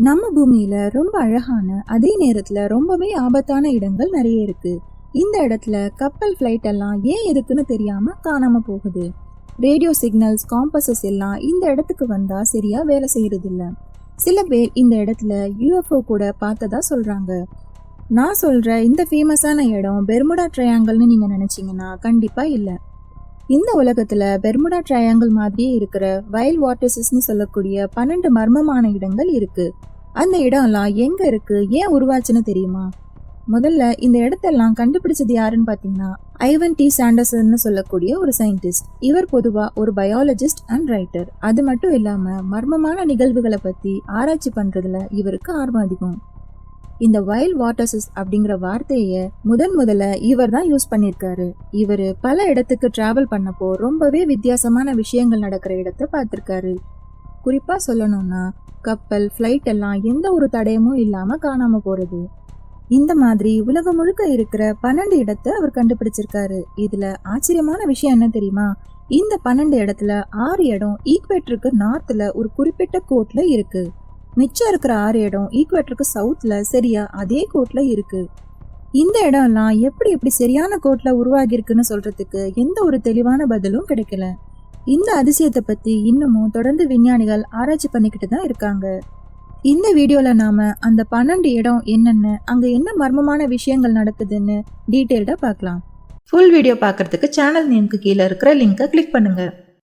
நம்ம பூமியில ரொம்ப அழகான அதே நேரத்துல ரொம்பவே ஆபத்தான இடங்கள் நிறைய இருக்கு. இந்த இடத்துல கப்பல் ஃபிளைட் எல்லாம் ஏன் எதுக்குன்னு தெரியாம காணாம போகுது. ரேடியோ சிக்னல்ஸ், காம்பஸஸ் எல்லாம் இந்த இடத்துக்கு வந்தா சரியா வேலை செய்யறது இல்ல. சில பேர் இந்த இடத்துல யூஎஃப்ஓ கூட பார்த்ததா சொல்றாங்க. நான் சொல்ற இந்த ஃபேமஸான இடம் பெர்முடா ட்ரையாங்கிள்னு நீங்க நினைச்சீங்கன்னா கண்டிப்பா இல்ல. இந்த உலகத்துல பெர்முடா ட்ரையாங்கிள் மாதிரியே இருக்கிற வைல்ட் வாட்டர்ஸ்னு சொல்லக்கூடிய 12 மர்மமான இடங்கள் இருக்கு. அந்த இடம்லாம் எங்க இருக்கு, ஏன் உருவாச்சுன்னு தெரியுமா? முதல்ல இந்த இடத்தெல்லாம் கண்டுபிடிச்சது யாருன்னு பாத்தீங்கன்னா ஐவன் டி சாண்டர்சன் சொல்லக்கூடிய ஒரு சயின்டிஸ்ட். இவர் பொதுவா ஒரு பயாலஜிஸ்ட் அண்ட் ரைட்டர். அது மட்டும் இல்லாம மர்மமான நிகழ்வுகளை பத்தி ஆராய்ச்சி பண்றதுல இவருக்கு ஆர்வம் அதிகம். இந்த வைல்ட் வாட்டர்ஸ் அப்படிங்கிற வார்த்தைய முதல்ல இவர் தான் யூஸ் பண்ணிருக்காரு. இவரு பல இடத்துக்கு டிராவல் பண்ணப்போ ரொம்பவே வித்தியாசமான விஷயங்கள் நடக்கிற இடத்த பார்த்திருக்காரு. குறிப்பா சொல்லணும்னா கப்பல், ஃபிளைட் எல்லாம் எந்த ஒரு தடயமும் இல்லாம காணாம போறது. இந்த மாதிரி உலகம் முழுக்க இருக்கிற 12 இடத்தை அவர் கண்டுபிடிச்சிருக்காரு. இதுல ஆச்சரியமான விஷயம் என்ன தெரியுமா? இந்த 12 இடத்துல 6 இடம் ஈக்வேட்டருக்கு நார்த்ல ஒரு குறிப்பிட்ட கோட்ல இருக்கு. மிச்சம் இருக்கிற 6 இடம் ஈக்வேட்டருக்கு சவுத்ல சரியா அதே கோட்ல இருக்கு. இந்த இடம்லாம் எப்படி சரியான கோட்ல உருவாகி இருக்குன்னு சொல்றதுக்கு எந்த ஒரு தெளிவான பதிலும் கிடைக்கல. இந்த அதிசயத்தை பத்தி இன்னமும் தொடர்ந்து விஞ்ஞானிகள் ஆராய்ச்சி பண்ணிக்கிட்டு தான் இருக்காங்க. இந்த வீடியோல நாம அந்த 12 இடம் என்னென்ன, அங்க என்ன மர்மமான விஷயங்கள் நடக்குதுன்னு டீட்டெயில்டா பார்க்கலாம். ஃபுல் வீடியோ பார்க்கறதுக்கு சேனல் நேம்க்கு கீழே இருக்கிற லிங்கை கிளிக் பண்ணுங்க.